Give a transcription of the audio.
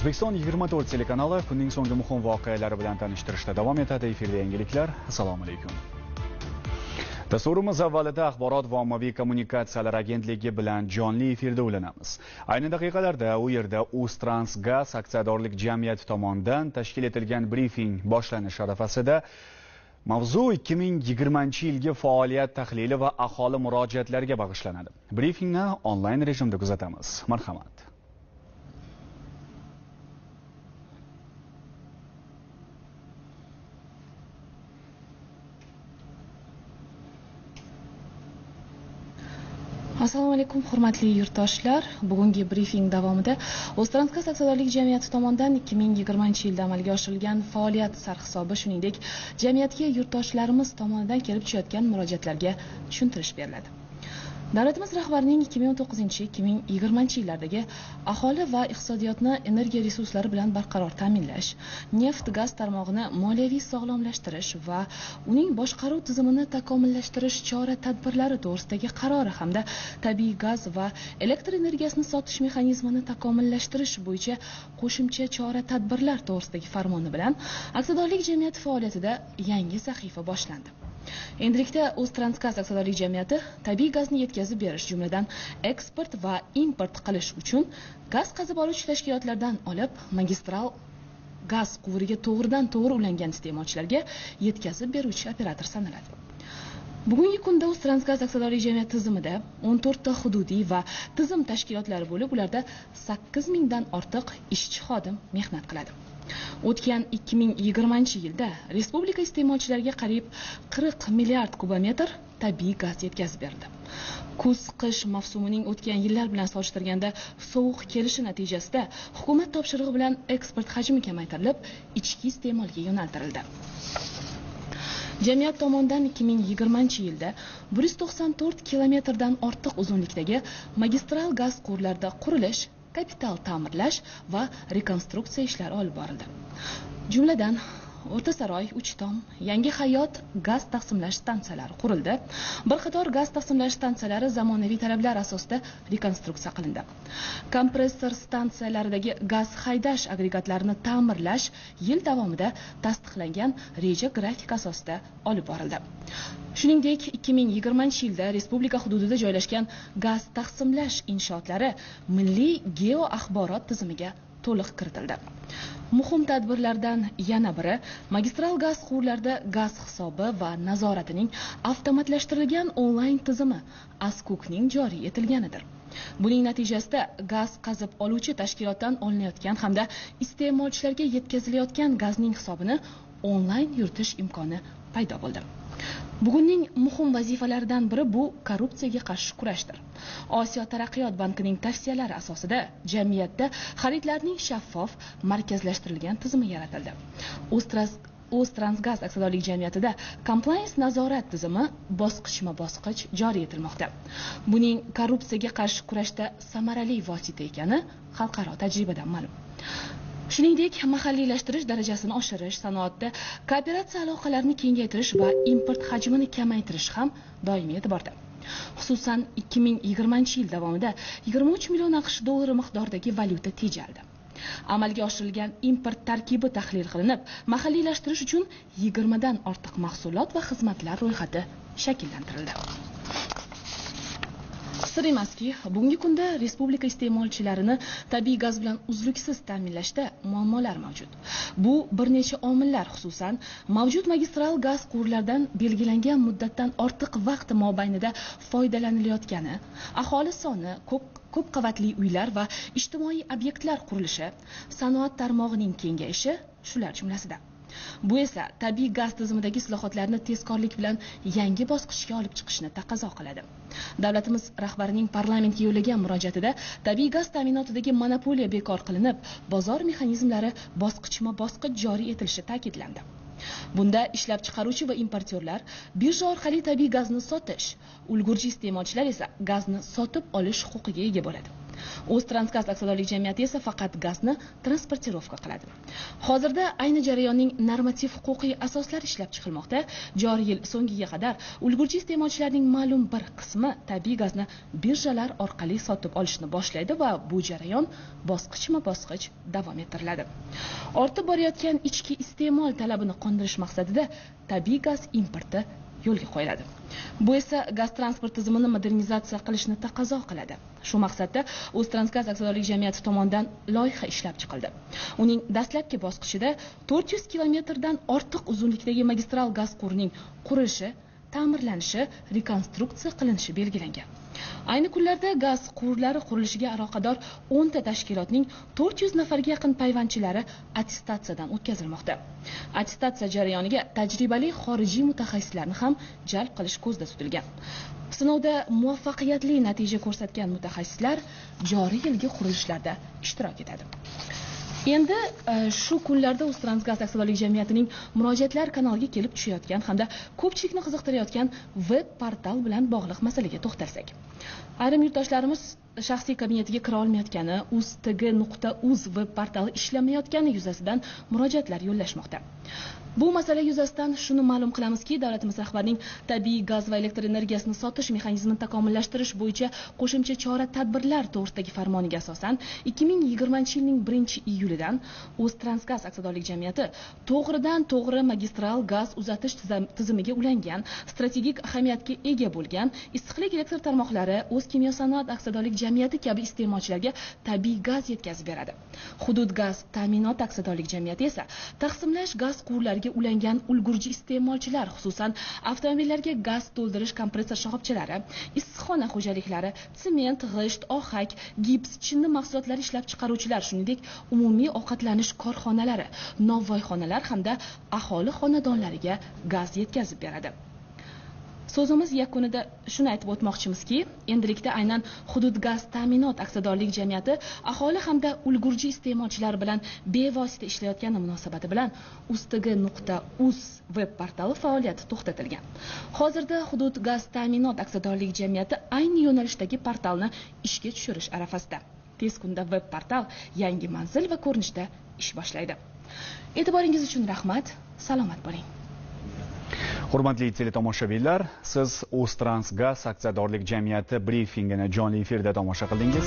O'zbekiston 24 telekanali kunning so'nggi muhim voqealari bilan tanishtirishda davom etadi. Efirda yangiliklar. Assalomu alaykum. Dasturimiz avvalida Axborot va ommaviy kommunikatsiyalar agentligi bilan jonli efirda ulanamiz. Ayni daqiqalarda u yerda Uztransgaz aksiyadorlik jamiyati tomonidan tashkil etilgan brifing boshlanish arafasida mavzu 2020-yilgi faoliyat tahlili va aholi murojaatlariga bag'ishlanadi. Brifingni onlayn rejimda kuzatamiz. Marhamat. Assalomu alaykum, hurmatli yurtdoshlar. Bugungi brifing davomida Uztransgaz aksiyadorlik jamiyati tomonidan 2020-yilda amalga oshirilgan faoliyat sarhisobi, shuningdek, jamiyatga yurtdoshlarimiz tomonidan kelib tushayotgan murojaatlarga tushuntirish beriladi. Davlatimiz rahbarining 2019-2020-yillardagi aholi va iqtisodiyotni energiya resurslari bilan barqaror ta'minlash, neft gaz tarmog'ini moliyaviy sog'lomlashtirish va uning boshqaruv tizimini takomillashtirish chora-tadbirlari to'g'risidagi qarori hamda tabiiy gaz va elektr energiyasini sotish mexanizmini takomillashtirish bo'yicha qo'shimcha chora-tadbirlar to'g'risidagi farmoni bilan aksiyadorlik jamiyati faoliyatida yangi sahifa boshlandi. Endilikda Uztransgaz aksiyadorlik jamiyati tabiiy gazni yetkazib berish, jumladan eksport va import qilish uchun gaz qazib oluvchi tashkilotlardan olib, magistral gaz quvuriga to'g'ridan-to'g'ri ulangan iste'molchilarga yetkazib beruvchi operator sanaladi. Bugungi kunda Uztransgaz aksiyadorlik jamiyati tizimida 14 ta hududiy va tizim tashkilotlari bo'lib, ularda 8000 dan ortiq ishchi xodim mehnat qiladi. O'tgan 2020-yilda respublika iste'molchilariga qariyb 40 milliard kubometr tabiiy gaz yetkazib berildi. Kuz-qish mavsumining o'tgan yillar bilan solishtirganda sovuq kelishi natijasida hukumat topshirig'i bilan eksport hajmi kamaytirilib, ichki iste'molga yo'naltirildi. Jamiyat tomonidan 2020-yilda 194 kilometrdan ortiq uzunlikdagi magistral gaz quvurlarida qurilish, kapital ta'mirlash va rekonstruksiya ishlari olib borildi. Jumladan O'rtasaroy, Uchtom, Yangi hayot gaz taqsimlash stansiyalari qurildi. Bir qator gaz taqsimlash stansiyalari zamonaviy talablar asosida rekonstruksiya qilindi. Kompressor stansiyalaridagi gaz haydash agregatlarini ta'mirlash yil davomida tasdiqlangan reja grafik asosida olib borildi. Shuningdek, 2020-yilda respublika hududida joylashgan gaz taqsimlash inshootlari milliy geoaxborot tizimiga to'liq kiritildi. Muhim tadbirlardan yana biri magistral gaz quvurlarida gaz hisobi va nazoratining avtomatlashtirilgan onlayn tizimi ASKUKning joriy etilganidir. Buning natijasida gaz qazib oluvchi tashkilotdan olinayotgan hamda iste'molchilarga yetkazilayotgan gazning hisobini onlayn yuritish imkoni paydo bo'ldi. Bugunning muhim vazifalaridan biri bu korrupsiyaga qarshi kurashdir. Osiyo taraqqiyot bankining tavsiyalari asosida jamiyatda xaridlarning shaffof, markazlashtirilgan tizimi yaratildi. Uztransgaz aksiyadorlik jamiyatida compliance nazorat tizimi bosqichma-bosqich joriy etilmoqda. Buning korrupsiyaga qarshi kurashda samarali vosita ekani xalqaro tajribadan ma'lum. Shuningdek, mahalliylashtirish darajasini oshirish, sanoatda kooperatsiya aloqalarini kengaytirish va import hajmini kamaytirish ham doimiy e'tiborda. Xususan, 2020-yil davomida 23 million AQSh dollari miqdoridagi valyuta tejaldi. Amalga oshirilgan import tarkibi tahlil qilinib, mahalliylashtirish uchun 20 dan ortiq mahsulot va xizmatlar ro'yxati shakllantirildi. Sir emaski, bugungi kunda respublika iste'molchilarini tabiiy gaz bilan uzluksiz ta'minlashda muammolar mavjud. Bu bir necha omillar, xususan, mavjud magistral gaz quvurlaridan belgilangan muddatdan ortiq vaqt mobaynida foydalanilayotgani, aholi soni, ko'p qavatli uylar va ijtimoiy obyektlar qurilishi, sanoat tarmog'ining kengayishi shular jumlasida. Bu esa tabiiy gaz tizimidagi islohotlarni tezkorlik bilan yangi bosqichga olib chiqishni taqozo qiladi. Davlatimiz rahbarining parlamentga yo'llagan murojaatida tabiiy gaz ta'minotidagi monopoliya bekor qilinib, bozor mexanizmlari bosqichma-bosqich joriy etilishi ta'kidlandi. Bunda ishlab chiqaruvchi va importyorlar birja orqali tabiiy gazni sotish, ulgurji iste'molchilar esa gazni sotib olish huquqiga ega bo'ladi. O'ztransgaz aksiyadorlik jamiyati esa faqat gazni transportirovka qiladi. Hozirda ayni jarayonning normativ-huquqiy asoslari ishlab chiqilmoqda. Joriy yil so'ngiga qadar ulgurji iste'molchilarning ma'lum bir qismi tabiiy gazni birjalar orqali sotib olishni boshlaydi va bu jarayon bosqichma-bosqich davom ettiriladi. Ortib borayotgan ichki iste'mol talabini qondirish maqsadida tabiiy gaz importi yo'lga qo'yiladi. Bu esa gaz transport tizimini modernizatsiya qilishni taqozo qiladi. Shu maqsadda O'ztransgaz aksiyadorlik jamiyati tomonidan loyiha ishlab chiqildi. Uning dastlabki bosqichida 400 kilometrdan ortiq uzunlikdagi magistral gaz quvurining qurilishi, ta'mirlanishi, rekonstruksiya qilinishi belgilangan. Ayni kunlarda gaz quvurlari qurilishiga aloqador 10 ta tashkilotning 400 nafarga yaqin payvandchilari attestatsiyadan o'tkazilmoqda. Attestatsiya jarayoniga tajribali xorijiy mutaxassislarni ham jalb qilish ko'zda tutilgan. Sinovda muvaffaqiyatli natija ko'rsatgan mutaxassislar joriy yilgi qurilishlarda ishtirok etadi. Endi shu kunlarda O'ztransgaz aksiyadorlik jamiyatining murojaatlar kanaliga kelib tushayotgan hamda ko'pchilikni qiziqtirayotgan web portal bilan bog'liq masalaga to'xtalsak. Ayrim yurtdoshlarimiz shaxsiy kabinetiga kira olmayotgani, uz.uz web portali ishlamayotgani yuzasidan murojaatlar yo'llashmoqda. Bu masala yuzasidan shuni ma'lum qilamizki, davlatimiz rahbarining tabiiy gaz va elektr energiyasini sotish mexanizmini takomillashtirish bo'yicha qo'shimcha chora-tadbirlar to'g'risidagi farmoniga asosan 2020-yilning 1-iyulidan O'ztransgaz aksiyadorlik jamiyati to'g'ridan-to'g'ri magistral gaz uzatish tizimiga ulangan, strategik ahamiyatga ega bo'lgan issiqlik elektr tarmoqlari O'zkimyosanoat aksiyadorlik jamiyati kabi iste'molchilarga tabiiy gaz yetkazib beradi. Hudud gaz ta'minot aksiyadorlik jamiyati esa taqsimlash gaz quvurlariga ulangan ulgurji iste'molchilar, xususan avtomobillarga gaz to'ldirish kompressor shoxobchalari, issiqxona xo'jaliklari, sement, g'isht, ohak, gips, chinni mahsulotlari ishlab chiqaruvchilar, shuningdek umumiy ovqatlanish korxonalari, novvoyxonalar hamda aholi xonadonlariga gaz yetkazib beradi. So'zimiz yakunida shuni aytib o'tmoqchimizki, endilikda aynan Hudud gaz ta'minot aksiyadorlik jamiyati aholi hamda ulgurji iste'molchilar bilan bevosita ishlayotgani munosabati bilan ustg.uz web portali faoliyati to'xtatilgan. Hozirda Hudud gaz ta'minot aksiyadorlik jamiyati ayni yo'nalishdagi portalni ishga tushirish arafasida. Tez kunda web portal yangi manzil va ko'rinishda ish boshlaydi. E'tiboringiz uchun rahmat. Salomat bo'ling. Hurmatli teletomoshabinlar, siz O'ztransgaz aksiyadorlik jamiyati brifingini jonli efirda tomosha qildingiz.